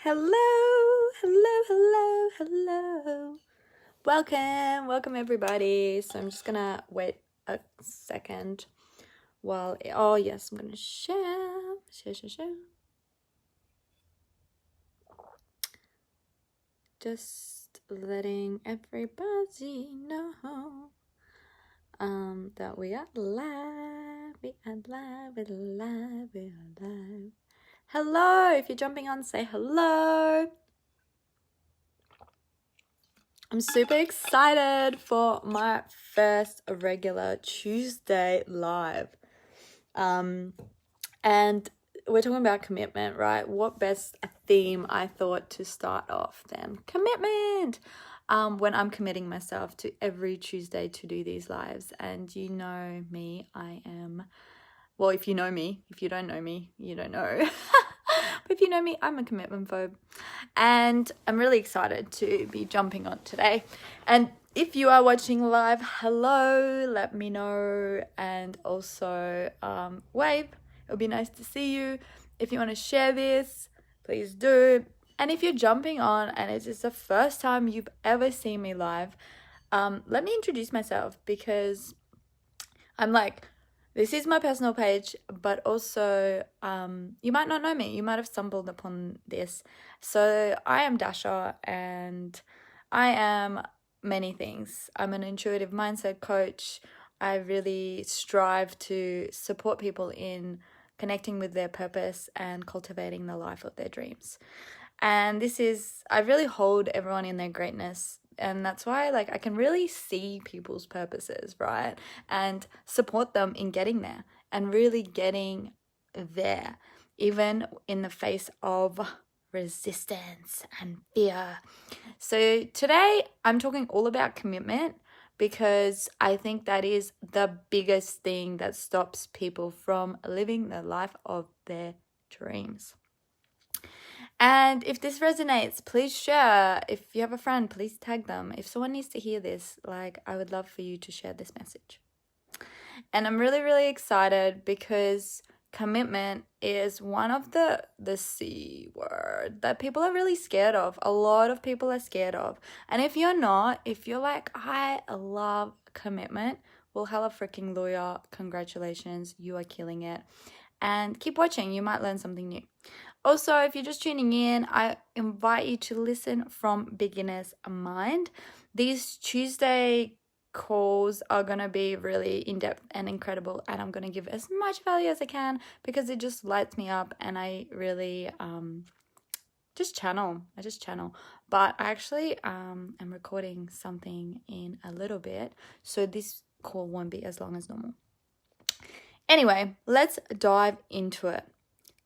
Hello, hello, hello, hello. Welcome everybody. So I'm just gonna wait a second while, oh yes, I'm gonna share. Just letting everybody know that we are live, we are live. Hello, if you're jumping on, say hello. I'm super excited for my first regular Tuesday live. And we're talking about commitment, right? What best theme I thought to start off than commitment. When I'm committing myself to every Tuesday to do these lives. And you know me, I am, well, if you know me, if you don't know me, you don't know. But if you know me, I'm a commitment phobe. And I'm really excited to be jumping on today. And if you are watching live, hello, let me know. And also wave. It would be nice to see you. If you want to share this, please do. And if you're jumping on and it's just the first time you've ever seen me live, let me introduce myself, because I'm like, this is my personal page, but also you might not know me. You might have stumbled upon this. So I am Dasha, and I am many things. I'm an intuitive mindset coach. I really strive to support people in connecting with their purpose and cultivating the life of their dreams. And I really hold everyone in their greatness. And that's why, like, I can really see people's purposes, right? And support them in getting there and really getting there, even in the face of resistance and fear. So today I'm talking all about commitment, because I think that is the biggest thing that stops people from living the life of their dreams. And if this resonates, please share. If you have a friend, please tag them. If someone needs to hear this, like, I would love for you to share this message. And I'm really, really excited because commitment is one of the C word that people are really scared of. A lot of people are scared of. And if you're not, if you're like, I love commitment, well, hella freaking lawyer, congratulations, you are killing it. And keep watching, you might learn something new. Also, if you're just tuning in, I invite you to listen from beginner's mind. These Tuesday calls are going to be really in-depth and incredible, and I'm going to give as much value as I can, because it just lights me up, and I really just channel. But I actually am recording something in a little bit, so this call won't be as long as normal. Anyway, let's dive into it.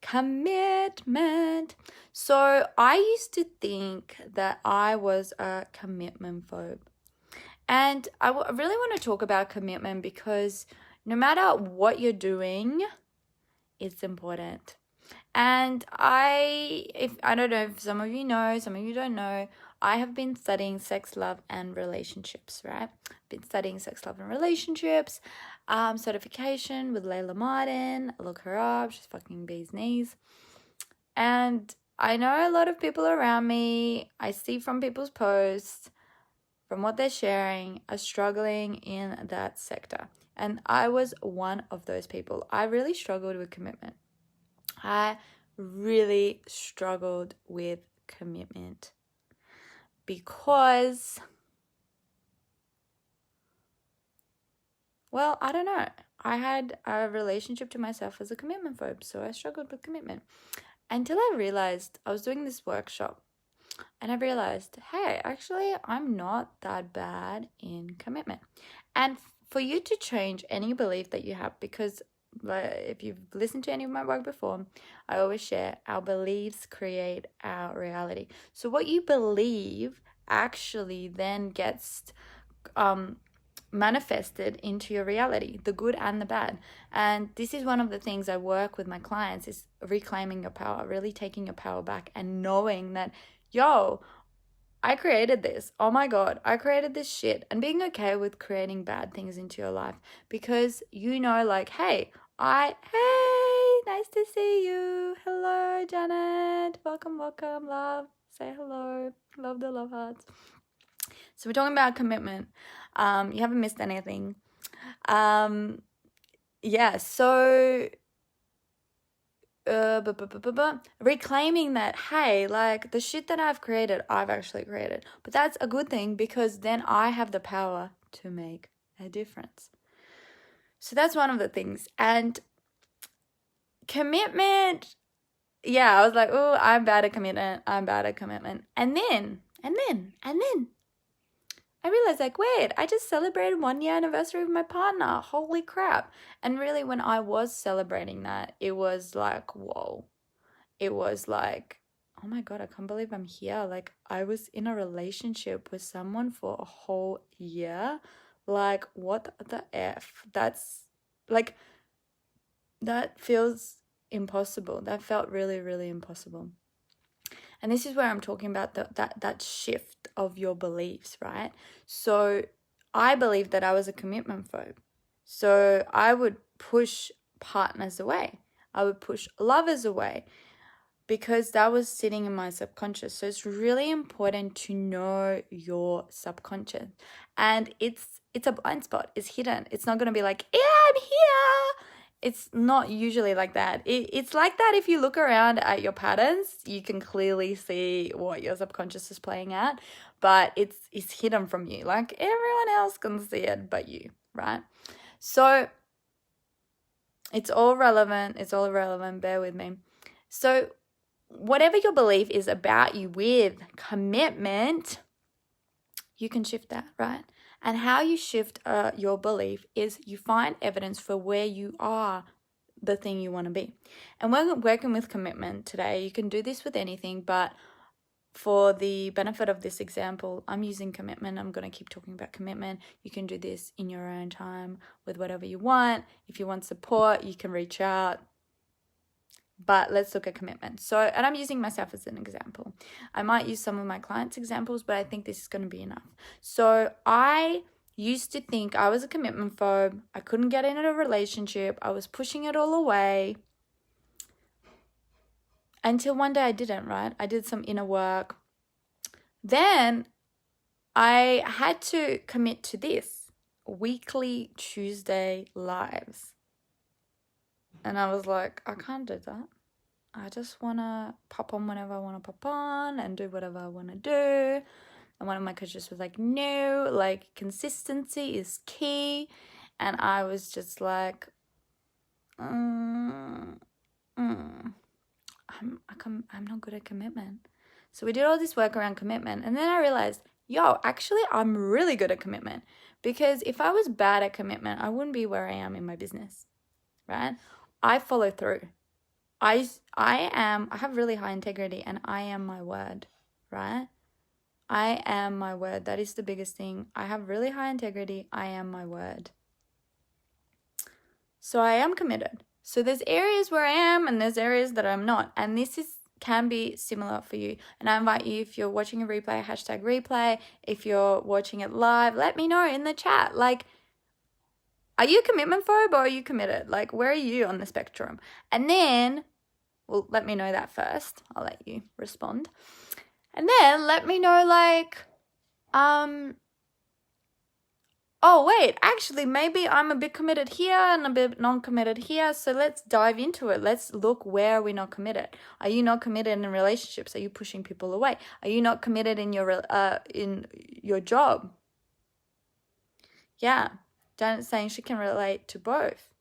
Commitment. So I used to think that I was a commitment phobe. And I really want to talk about commitment, because no matter what you're doing, it's important. And I don't know if some of you know, some of you don't know, I have been studying sex, love, and relationships, right? Been studying sex, love, and relationships, certification with Layla Martin. Look her up. She's fucking bee's knees. And I know a lot of people around me, I see from people's posts, from what they're sharing, are struggling in that sector. And I was one of those people. I really struggled with commitment. I really struggled with commitment because, well, I don't know. I had a relationship to myself as a commitment phobe, so I struggled with commitment until I realized I was doing this workshop, and I realized, hey, actually, I'm not that bad in commitment. And for you to change any belief that you have, because if you've listened to any of my work before, I always share our beliefs create our reality. So what you believe actually then gets manifested into your reality, the good and the bad. And this is one of the things I work with my clients, is reclaiming your power, really taking your power back, and knowing that, yo, I created this. Oh my God, I created this shit. And being okay with creating bad things into your life, because you know, like, hey, nice to see you. Hello, Janet. Welcome, love. Say hello. Love the love hearts. So we're talking about commitment. You haven't missed anything. Yeah, so reclaiming that, hey, like the shit that I've created, I've actually created. But that's a good thing because then I have the power to make a difference. So that's one of the things. And commitment, yeah, I was like, oh, I'm bad at commitment. And then I realized, like, wait, I just celebrated 1 year anniversary with my partner. Holy crap. And really, when I was celebrating that, it was like, whoa. It was like, oh my God, I can't believe I'm here. Like, I was in a relationship with someone for a whole year. Like, what the F? That's, like, that feels impossible. That felt really, really impossible. And this is where I'm talking about that shift of your beliefs, right? So I believed that I was a commitment phobe. So I would push partners away. I would push lovers away because that was sitting in my subconscious. So it's really important to know your subconscious. And it's a blind spot. It's hidden. It's not going to be like, yeah, I'm here. It's not usually like that. It's like that if you look around at your patterns, you can clearly see what your subconscious is playing at, but it's hidden from you. Like everyone else can see it but you, right? So it's all relevant. Bear with me. So whatever your belief is about you with commitment, you can shift that, right? And how you shift your belief is you find evidence for where you are the thing you want to be. And when working with commitment today, you can do this with anything, but for the benefit of this example, I'm using commitment. I'm going to keep talking about commitment. You can do this in your own time with whatever you want. If you want support, you can reach out. But let's look at commitment. So, and I'm using myself as an example. I might use some of my clients' examples, but I think this is going to be enough. So I used to think I was a commitment phobe. I couldn't get into a relationship. I was pushing it all away. Until one day I didn't, right? I did some inner work. Then I had to commit to this weekly Tuesday lives. And I was like, I can't do that. I just want to pop on whenever I want to pop on and do whatever I want to do. And one of my coaches was like, no, like consistency is key. And I was just like, I'm not good at commitment. So we did all this work around commitment. And then I realized, actually, I'm really good at commitment. Because if I was bad at commitment, I wouldn't be where I am in my business, right? I follow through. I have really high integrity and I am my word, right? I am my word. That is the biggest thing. I have really high integrity. I am my word. So I am committed. So there's areas where I am and there's areas that I'm not. And this can be similar for you. And I invite you, if you're watching a replay, #replay. If you're watching it live, let me know in the chat. Like, are you a commitment phobe or are you committed? Like, where are you on the spectrum? And then, well, let me know that first. I'll let you respond. And then let me know, like, oh, wait, actually, maybe I'm a bit committed here and a bit non-committed here. So let's dive into it. Let's look where we're not committed. Are you not committed in relationships? Are you pushing people away? Are you not committed in your job? Yeah, Janet's saying she can relate to both.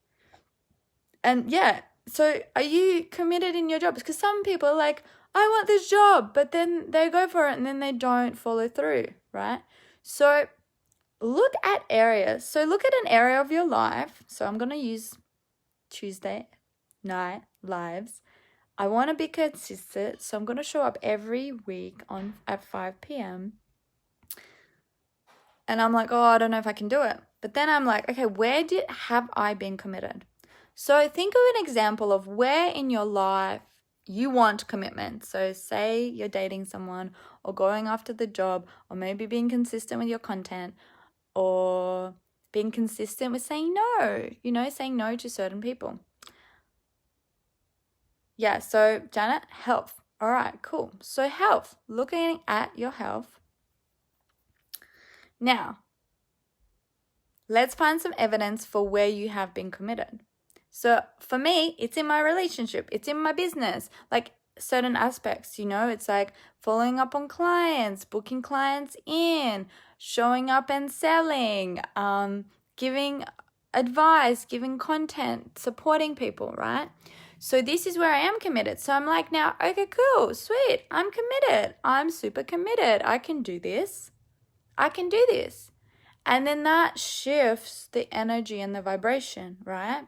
And yeah, so are you committed in your job? Because some people are like, I want this job, but then they go for it and then they don't follow through, right? So look at areas. So look at an area of your life. So I'm going to use Tuesday night lives. I want to be consistent. So I'm going to show up every week at 5 p.m. And I'm like, oh, I don't know if I can do it. But then I'm like, okay, where have I been committed? So think of an example of where in your life you want commitment. So say you're dating someone or going after the job or maybe being consistent with your content or being consistent with saying no, saying no to certain people. yeah, so Janet, health. All right, cool. So health, looking at your health. Now, let's find some evidence for where you have been committed. So for me, it's in my relationship, it's in my business, like certain aspects, it's like following up on clients, booking clients in, showing up and selling, giving advice, giving content, supporting people, right? So this is where I am committed. So I'm like, now, okay, cool, sweet, I'm committed. I'm super committed. I can do this. And then that shifts the energy and the vibration, right?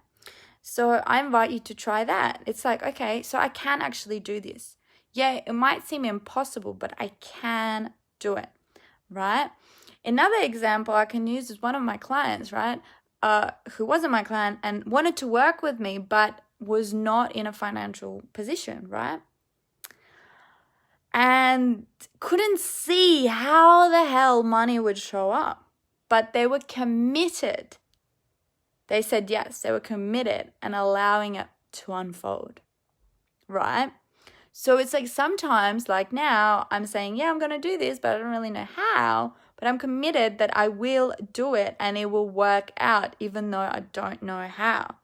So I invite you to try that. It's like, okay, so I can actually do this. Yeah, it might seem impossible, but I can do it, right? Another example I can use is one of my clients, right? Who wasn't my client and wanted to work with me, but was not in a financial position, right? And couldn't see how the hell money would show up, but they were committed. They said yes, they were committed and allowing it to unfold, right? So it's like sometimes, like now, I'm saying, yeah, I'm going to do this, but I don't really know how, but I'm committed that I will do it and it will work out even though I don't know how.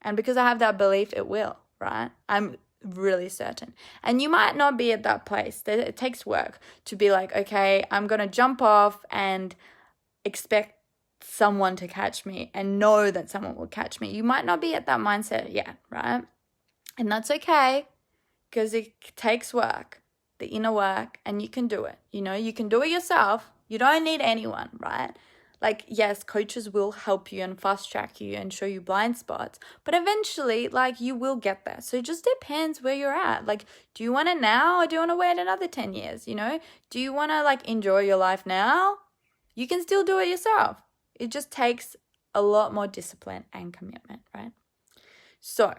And because I have that belief, it will, right? I'm really certain. And you might not be at that place. It takes work to be like, okay, I'm going to jump off and expect someone to catch me and know that someone will catch me. You might not be at that mindset yet, right? And that's okay because it takes work, the inner work, and you can do it. You can do it yourself. You don't need anyone, right? Like, yes, coaches will help you and fast track you and show you blind spots, but eventually, like, you will get there. So it just depends where you're at. Like, do you want it now or do you want to wait another 10 years? Do you want to like enjoy your life now? You can still do it yourself. It just takes a lot more discipline and commitment, right? So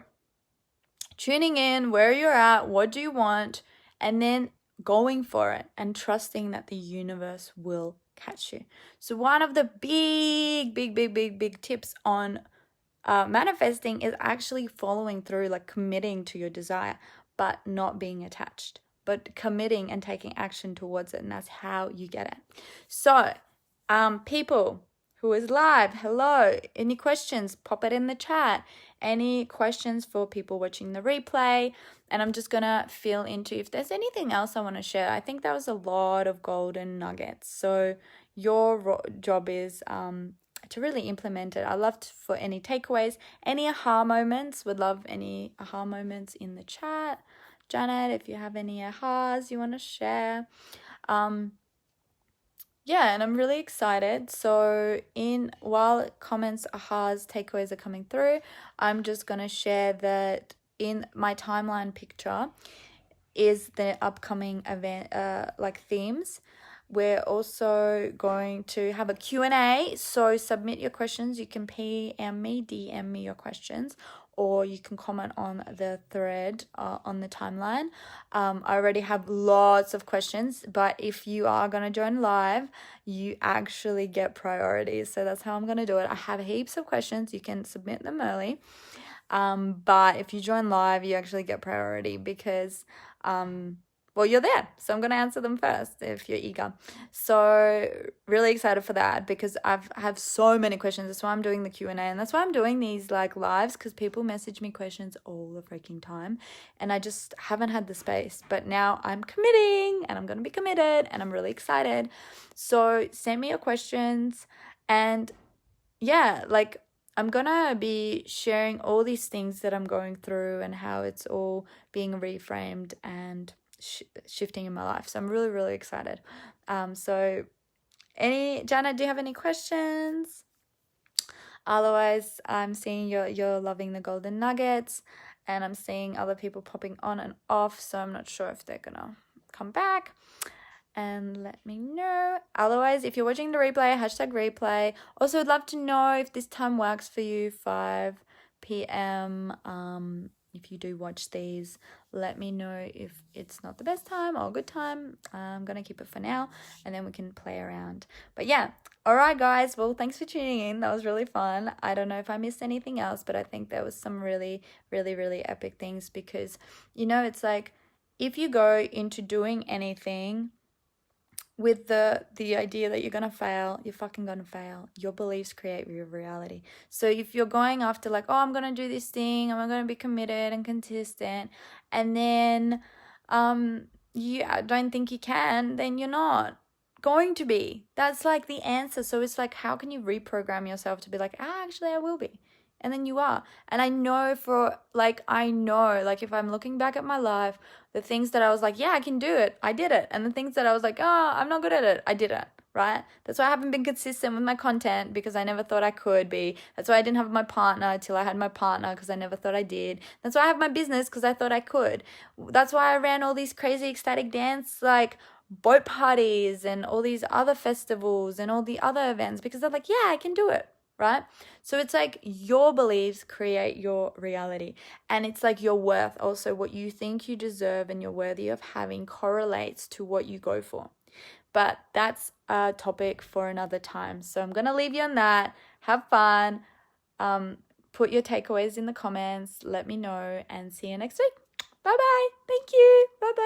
tuning in where you're at, what do you want, and then going for it and trusting that the universe will catch you. So one of the big tips on manifesting is actually following through, like committing to your desire, but not being attached, but committing and taking action towards it. And that's how you get it. So people who is live, hello. Any questions, pop it in the chat. Any questions for people watching the replay? And I'm just going to feel into if there's anything else I want to share. I think that was a lot of golden nuggets. So your job is to really implement it. I love for any takeaways, any aha moments. Would love any aha moments in the chat. Janet, if you have any ahas you want to share. Yeah, and I'm really excited. So while comments, ahas, takeaways are coming through, I'm just going to share that in my timeline picture is the upcoming event, like themes. We're also going to have a Q&A. So submit your questions. You can PM me, DM me your questions, or you can comment on the thread on the timeline. I already have lots of questions, but if you are going to join live, you actually get priorities. So that's how I'm going to do it. I have heaps of questions. You can submit them early. But if you join live, you actually get priority because you're there. So I'm going to answer them first if you're eager. So really excited for that because I have so many questions. That's why I'm doing the Q&A, and that's why I'm doing these like lives, because people message me questions all the freaking time and I just haven't had the space. But now I'm committing and I'm going to be committed and I'm really excited. So send me your questions, and yeah, like I'm going to be sharing all these things that I'm going through and how it's all being reframed and shifting in my life. So I'm really, really excited. So Janet, do you have any questions? Otherwise, I'm seeing you're loving the golden nuggets, and I'm seeing other people popping on and off. So I'm not sure if they're going to come back. And let me know. Otherwise, if you're watching the replay, #replay. Also, I'd love to know if this time works for you, 5 p.m. If you do watch these let me know if it's not the best time or a good time. I'm going to keep it for now, and then we can play around. But yeah, all right, guys. Well, thanks for tuning in. That was really fun. I don't know if I missed anything else, but I think there was some really, really, really epic things because, it's like if you go into doing anything with the idea that you're gonna fail, you're fucking gonna fail. Your beliefs create your reality. So if you're going after like, oh, I'm gonna do this thing, I'm gonna be committed and consistent, and then you don't think you can, then you're not going to be. That's like the answer. So it's like, how can you reprogram yourself to be like, actually I will be, and then you are. And I know if I'm looking back at my life, the things that I was like, yeah, I can do it, I did it. And the things that I was like, oh, I'm not good at it, I didn't, right? That's why I haven't been consistent with my content, because I never thought I could be. That's why I didn't have my partner till I had my partner, because I never thought I did. That's why I have my business, because I thought I could. That's why I ran all these crazy ecstatic dance, like, boat parties and all these other festivals and all the other events, because they're like, yeah, I can do it. Right? So it's like your beliefs create your reality, and it's like your worth, also what you think you deserve and you're worthy of having, correlates to what you go for. But that's a topic for another time. So I'm going to leave you on that. Have fun. Put your takeaways in the comments. Let me know, and see you next week. Bye-bye. Thank you. Bye-bye.